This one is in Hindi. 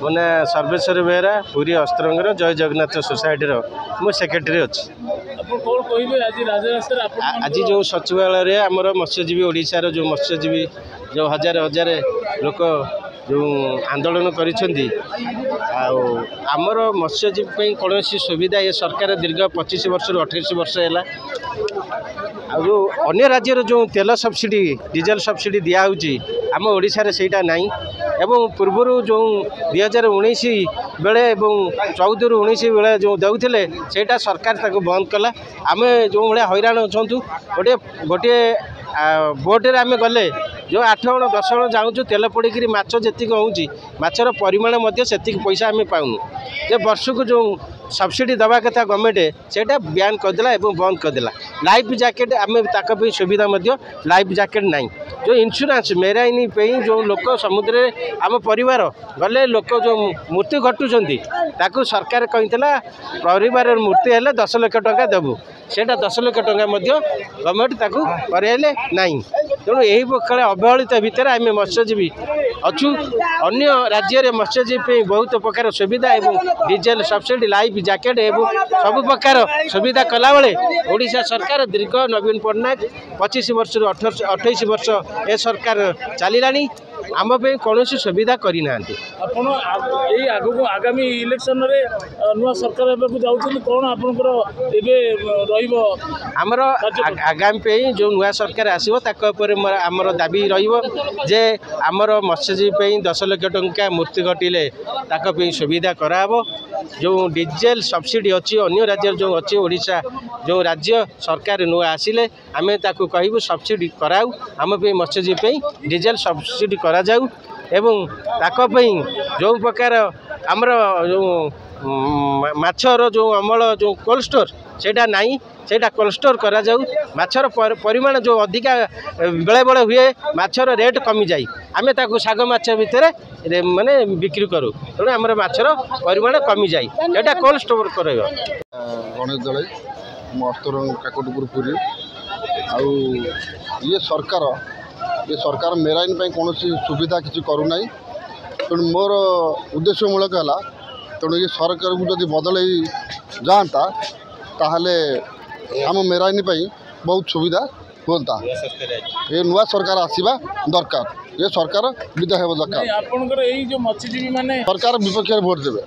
मैंने सर्वेश्वर बेहरा पूरी अस्त्रंगर जय जगन्नाथ सोसाइटी मु सेक्रेटरी अच्छी आज जो सचिवालय आमर मत्स्यजीवी ओडिशार जो मत्स्यजीवी जो हजार हजार लोक जो आंदोलन करिसेंती आमर मत्स्यजीवी कौन सुविधा ये सरकार दीर्घ 25 वर्ष 28 वर्ष है जो अन्य राज्य जो तेल सब्सिडी डीजेल सब्सिडी दिखाऊँगी आम ओडिशा रे सेटा नहीं एवं पूर्वर जो 2019 बेले 14 ରୁ 19 बेले जो देउथिले सेटा सरकार ताको बंद कला आम जो भाया हैरान अच्छु गोटे गोटे बोटे आम गले जो 8 जण 10 जण जाऊँ तेल पड़ी माछ जी होची माछर परिमाण से पैसा आम पाऊनु जे वर्ष को जो सब्सिडी दवा कथा गवर्नमेंट सेटा बैन करदेला एवं बंद करदेला लाइफ जैकेट आम तक सुविधा लाइफ जैकेट नहीं जो इंश्योरेंस मेराइन जो लोक समुद्र आम परिवार गले लोक जो मृत्यु घटुंट ताकू सरकार कही परिवार मृत्यु है 10 लाख टंका देवु सेटा 10 लाख टंका गवर्नमेंट ताकू कराइले नहीं तेणु यही प्रकार अवहेलित भितर आम मत्स्यजीवी अच्छु अन्य राज्य में मत्स्यजीवी बहुत प्रकार सुविधा एवं डीजेल सब्सिडी लाइफ जैकेट एवं सब प्रकार सुविधा कला बेले ओडिशा सरकार दीर्घ नवीन पट्टनायक 25 वर्ष 28 वर्ष ए सरकार चलिलानी आम कौन सुविधा करना आगामी इलेक्शन रे नुआ सरकार कौन आपनकर आमर आगामी जो नुआ सरकार आसो आमर दाबी जे आमर मत्स्यजीवी 10 लाख टंका मृत्यु घटिले सुविधा कराब जो डीजेल सब्सिडी अच्छी अन्य राज्य जो अच्छी ओडिशा जो राज्य सरकार नुआ आसिले आम ताकू कहबू सब्सिडी कराऊ आम मत्स्यजीवी डीजेल सब्सिडी करा जाऊ एवं ताकपई जो प्रकार आमर जो माछर जो अमल जो कोल्ड स्टोर सेटा नहीं सेटा कोल्ड स्टोर करा जाऊ माछर परिमाण जो अधिका बेले बेले हुए माछर रेट कमी जाए आम ताकू साग माछ भितर माने बिक्री करूँ तेणु आमर माछर परिमाण कमी जाए एटा कोल्ड स्टोर कर गणेश दल अस्तर काकटपुर पुरी ये सरकार मेराइन कौन सुविधा किसी करूना तेणु मोर उद्देश्यमूलक है तेणु ये सरकार को जब बदल जाता ताहले आम मेराइन बहुत सुविधा होता ये नुआ सरकार आसवा दरकार ये सरकार विदा हो दरकार सरकार विपक्ष भोट देवे।